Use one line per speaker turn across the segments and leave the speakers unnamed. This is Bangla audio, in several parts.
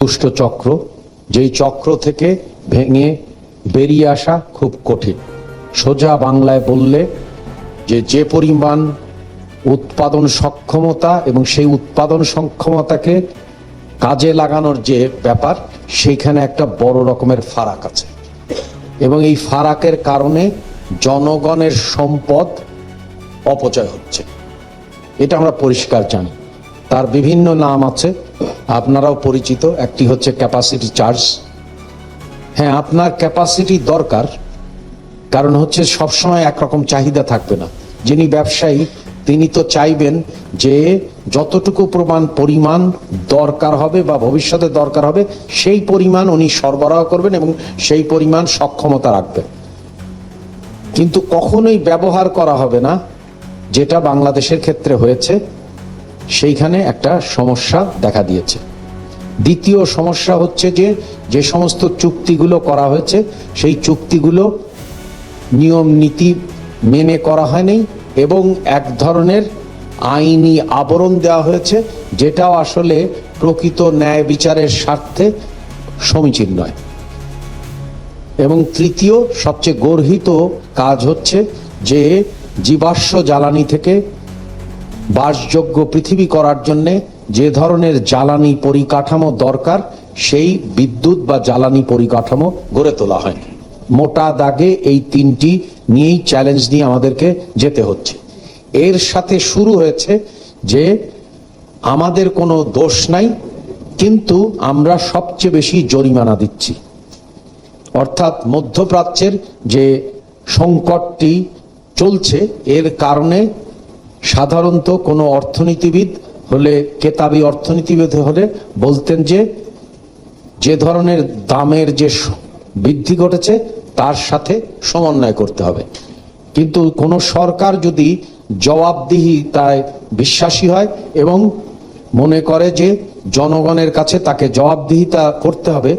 দুষ্ট চক্র, যেই চক্র থেকে ভেঙে বেরিয়ে আসা খুব কঠিন। সোজা বাংলায় বললে যে পরিমাণ উৎপাদন সক্ষমতা এবং সেই উৎপাদন সক্ষমতাকে কাজে লাগানোর যে ব্যাপার, সেইখানে একটা বড় রকমের ফারাক আছে এবং এই ফারাকের কারণে জনগণের সম্পদ অপচয় হচ্ছে। এটা আমরা পরিষ্কার জানি। তার বিভিন্ন নাম আছে, আপনারাও পরিচিত। একটি হচ্ছে ক্যাপাসিটি চার্জ। হ্যাঁ, আপনার ক্যাপাসিটি দরকার, কারণ হচ্ছে সবসময় একরকম চাহিদা থাকবে না। যিনি ব্যবসায়ী তিনি তো চাইবেন যে যতটুকু পরিমাণ দরকার হবে বা ভবিষ্যতে দরকার হবে সেই পরিমাণ উনি সরবরাহ করবেন এবং সেই পরিমাণ সক্ষমতা রাখবেন, কিন্তু কখনোই ব্যবহার করা হবে না, যেটা বাংলাদেশের ক্ষেত্রে হয়েছে। সেইখানে একটা সমস্যা দেখা দিয়েছে। দ্বিতীয় সমস্যা হচ্ছে যে সমস্ত চুক্তিগুলো করা হয়েছে সেই চুক্তিগুলো নিয়ম নীতি মেনে করা হয়নি এবং এক ধরনের আইনি আবরণ দেওয়া হয়েছে, যেটাও আসলে প্রকৃত ন্যায় বিচারের স্বার্থে সমীচীন নয়। এবং তৃতীয় সবচেয়ে গর্হিত কাজ হচ্ছে যে জীবাশ্ম জ্বালানি থেকে বাসযোগ্য পৃথিবী করার জন্য যে ধরনের জ্বালানি পরিকাঠামো দরকার সেই বিদ্যুৎ বা জ্বালানি পরিকাঠামো গড়ে তোলা হয়। মোটা দাগে এই তিনটি নিয়েই চ্যালেঞ্জ নিয়ে আমাদেরকে যেতে হচ্ছে। এর সাথে শুরু হয়েছে যে আমাদের কোনো দোষ নাই, কিন্তু আমরা সবচেয়ে বেশি জরিমানা দিচ্ছি। অর্থাৎ মধ্যপ্রাচ্যের যে সংকটটি চলছে এর কারণে সাধারণত কোনো অর্থনীতিবিদ হলে, কেতাবি অর্থনীতিবিদ হলে বলতেন যে ধরনের দামের যে বৃদ্ধি ঘটেছে তার সাথে সমন্বয় করতে হবে। কিন্তু কোনো সরকার যদি জবাবদিহিতায় বিশ্বাসী হয় এবং মনে করে যে জনগণের কাছে তাকে জবাবদিহিতা করতে হবে,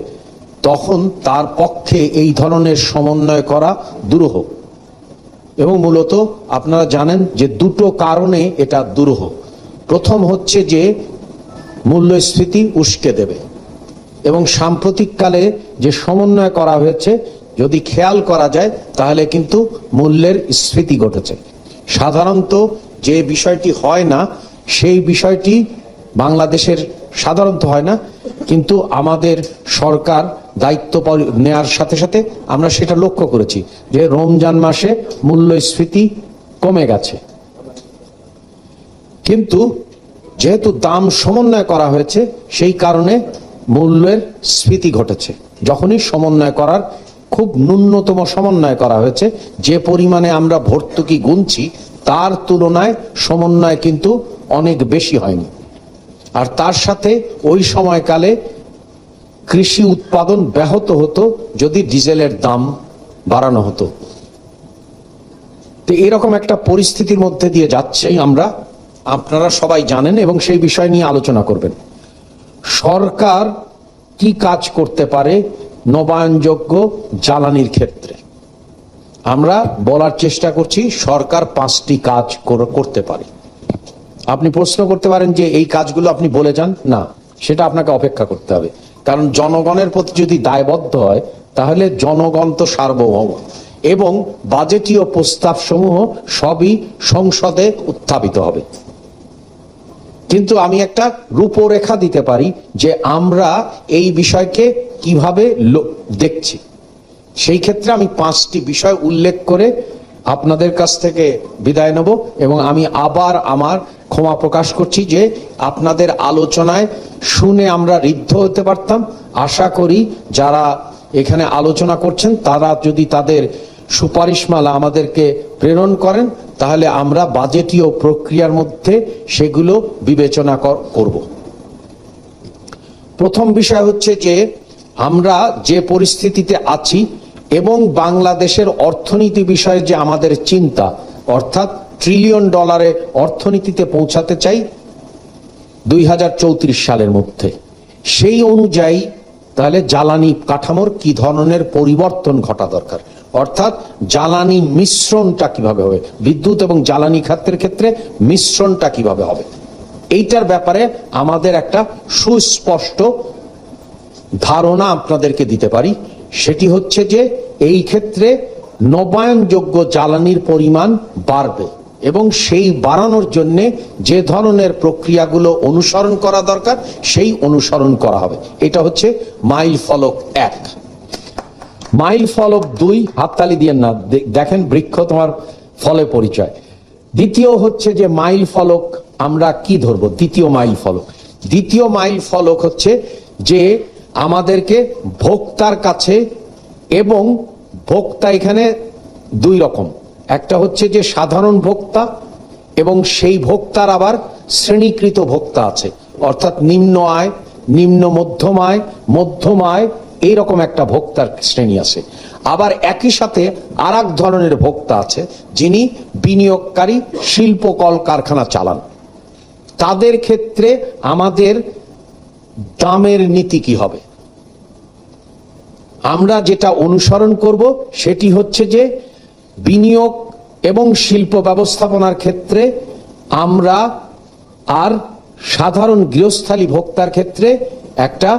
তখন তার পক্ষে এই ধরনের সমন্বয় করা দুরূহ। এবং মূলত আপনারা জানেন যে দুটো কারণে এটা দুরূহ। প্রথম হচ্ছে যে মূল্যস্ফীতি উস্কে দেবে, এবং সাম্প্রতিককালে যে সমন্বয় করা হয়েছে যদি খেয়াল করা যায় তাহলে কিন্তু মূল্যের স্ফীতি ঘটেছে। সাধারণত যে বিষয়টি হয় না সেই বিষয়টি বাংলাদেশের সাধারণত হয় না, কিন্তু আমাদের সরকার দায়িত্ব নেয়ার সাথে সাথে আমরা সেটা লক্ষ্য করেছি যে রমজান মাসে মূল্যস্ফীতি কমে গেছে। কিন্তু যেহেতু দাম সমন্বয় করা হয়েছে সেই কারণে মূল্যের স্ফীতি ঘটেছে। যখনই সমন্বয় করার খুব ন্যূনতম সমন্বয় করা হয়েছে, যে পরিমাণে আমরা ভর্তুকি গুনছি তার তুলনায় সমন্বয় কিন্তু অনেক বেশি হয়নি। আর তার সাথে ওই সময়কালে কৃষি উৎপাদন ব্যাহত হতো যদি ডিজেলের দাম বাড়ানো হতো। তো এরকম একটা পরিস্থিতির মধ্যে দিয়ে যাচ্ছে আমরা, আপনারা সবাই জানেন এবং সেই বিষয় নিয়ে আলোচনা করবেন। সরকার কি কাজ করতে পারে নবায়নযোগ্য জ্বালানির ক্ষেত্রে? আমরা বলার চেষ্টা করছি সরকার 5টি কাজ করতে পারে। আপনি প্রশ্ন করতে পারেন যে এই কাজগুলো আপনি বলে যান। না, সেটা আপনাকে অপেক্ষা করতে হবে, কারণ জনগণের প্রতি যদি দায়বদ্ধ হয় তাহলে জনগণ তো সার্বভৌম এবং বাজেটীয় প্রস্তাব সমূহ সবই সংসদে উত্থাপিত হবে। কিন্তু আমি একটা রূপরেখা দিতে পারি যে আমরা এই বিষয়কে কিভাবে দেখছি। সেই ক্ষেত্রে আমি 5টি বিষয় উল্লেখ করে আপনাদের কাছ থেকে বিদায় নেব এবং আমি আবার আমার ক্ষমা প্রকাশ করছি যে আপনাদের আলোচনায় শুনে আমরা ঋদ্ধ হতে পারতাম। আশা করি যারা এখানে আলোচনা করছেন তারা যদি তাদের সুপারিশমালা আমাদেরকে প্রেরণ করেন তাহলে আমরা বাজেটীয় প্রক্রিয়ার মধ্যে সেগুলো বিবেচনা করব। প্রথম বিষয় হচ্ছে যে আমরা যে পরিস্থিতিতে আছি এবং বাংলাদেশের অর্থনীতি বিষয়ে যে আমাদের চিন্তা, অর্থাৎ $1 ট্রিলিয়ন অর্থনীতিতে পৌঁছাতে চাই 2034 সালের মধ্যে, সেই অনুযায়ী তাহলে জ্বালানি কাঠামোর কি ধরনের পরিবর্তন ঘটা দরকার, অর্থাৎ জ্বালানি মিশ্রণটা কিভাবে হবে, বিদ্যুৎ এবং জ্বালানি খাতের ক্ষেত্রে মিশ্রণটা কিভাবে হবে, এইটার ব্যাপারে আমাদের একটা সুস্পষ্ট ধারণা আপনাদেরকে দিতে পারি, সেটি হচ্ছে যে এই ক্ষেত্রে নবায়নযোগ্য জ্বালানির পরিমাণ বাড়বে এবং সেই বাড়ানোর জন্য যে ধরনের প্রক্রিয়াগুলো অনুসরণ করা দরকার সেই অনুসরণ করা হবে। এটা হচ্ছে মাইল ফলক 1। মাইল ফলক 2, হাততালি দিয়েন না, দেখেন বৃক্ষ তোমার ফলে পরিচয়। দ্বিতীয় হচ্ছে যে মাইল ফলক আমরা কি ধরবো? দ্বিতীয় মাইল ফলক হচ্ছে যে আমাদেরকে ভোক্তার কাছে, এবং ভোক্তা এখানে দুই রকম, একটা হচ্ছে যে সাধারণ ভোক্তা এবং সেই ভোক্তার আবার শ্রেণীকৃত ভোক্তা আছে, অর্থাৎ নিম্ন আয়, নিম্ন মধ্যম আয় এইরকম একটা ভোক্তার শ্রেণী আছে। আবার একই সাথে আর এক ধরনের ভোক্তা আছে যিনি বিনিয়োগকারী, শিল্প কল কারখানা চালান। তাদের ক্ষেত্রে আমাদের দামের নীতি কি হবে? আমরা যেটা অনুসরণ করব সেটি হচ্ছে যে বিনিয়োগ এবং শিল্প ব্যবস্থাপনার ক্ষেত্রে আমরা আর সাধারণ গৃহস্থালী ভোক্তার ক্ষেত্রে একটা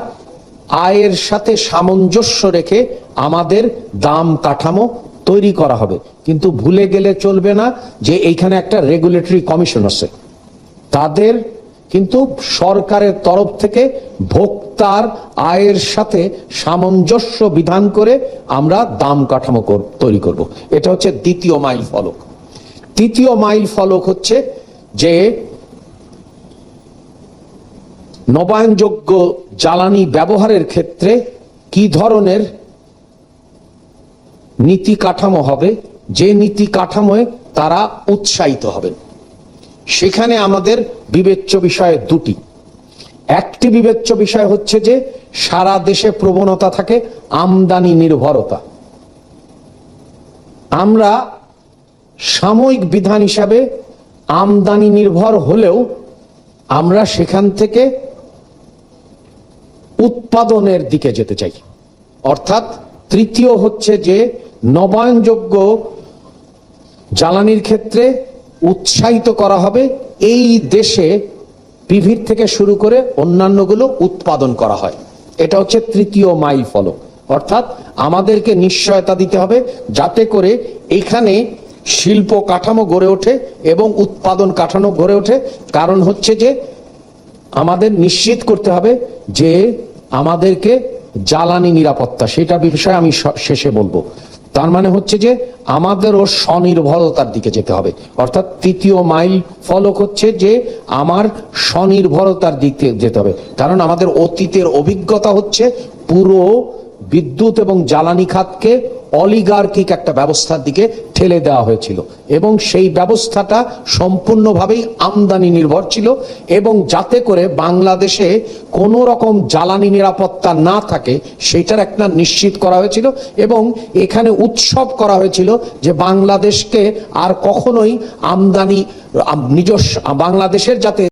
আয়ের সাথে সামঞ্জস্য রেখে আমাদের দাম কাঠামো তৈরি করা হবে। কিন্তু ভুলে গেলে চলবে না যে এইখানে একটা রেগুলেটরি কমিশন আছে, তাদের কিন্তু সরকারের তরফ থেকে ভোক্তার আয়ের সাথে সামঞ্জস্য বিধান করে আমরা দাম কাঠামো তৈরি করব। এটা হচ্ছে দ্বিতীয় মাইল ফলক। তৃতীয় মাইল ফলক হচ্ছে যে নবায়নযোগ্য জ্বালানি ব্যবহারের ক্ষেত্রে কি ধরনের নীতি কাঠামো হবে, যে নীতি কাঠামোয় তারা উৎসাহিত হবেন। সেখানে আমাদের বিবেচ্য বিষয় দুটি। একটি বিবেচ্য বিষয় হচ্ছে যে সারা দেশে প্রবণতা থাকে আমদানি নির্ভরতা। আমরা সাময়িক বিধান হিসাবে আমদানি নির্ভর হলেও আমরা সেখান থেকে উৎপাদনের দিকে যেতে চাই। অর্থাৎ তৃতীয় হচ্ছে যে নবায়নযোগ্য জ্বালানির ক্ষেত্রে উৎসাহিত করা হবে এই দেশে পিভির থেকে শুরু করে অন্যান্যগুলো উৎপাদন করা হয়। এটা হচ্ছে তৃতীয় মাইল ফলক। অর্থাৎ আমাদেরকে নিশ্চয়তা দিতে হবে যাতে করে এখানে শিল্প কাঠামো গড়ে ওঠে এবং উৎপাদন কাঠামো গড়ে ওঠে। কারণ হচ্ছে যে আমাদের নিশ্চিত করতে হবে যে আমাদেরকে জ্বালানি নিরাপত্তা, সেটা বিষয়ে আমি শেষে বলবো। তার মানে হচ্ছে যে আমাদেরও স্বনির্ভরতার দিকে যেতে হবে। অর্থাৎ তৃতীয় মাইল ফলক হচ্ছে যে আমার স্বনির্ভরতার দিকে যেতে হবে। কারণ আমাদের অতীতের অভিজ্ঞতা হচ্ছে পুরো বিদ্যুৎ এবং জ্বালানি খাতকে অলিগার্কিক একটা ব্যবস্থার দিকে ঠেলে দেওয়া হয়েছিল এবং সেই ব্যবস্থাটা সম্পূর্ণভাবেই আমদানি নির্ভর ছিল, এবং যাতে করে বাংলাদেশে কোনো রকম জ্বালানি নিরাপত্তা না থাকে সেটার একটা নিশ্চিত করা হয়েছিল। এবং এখানে উৎসব করা হয়েছিল যে বাংলাদেশকে আর কখনোই আমদানি নিজস্ব বাংলাদেশের যাতে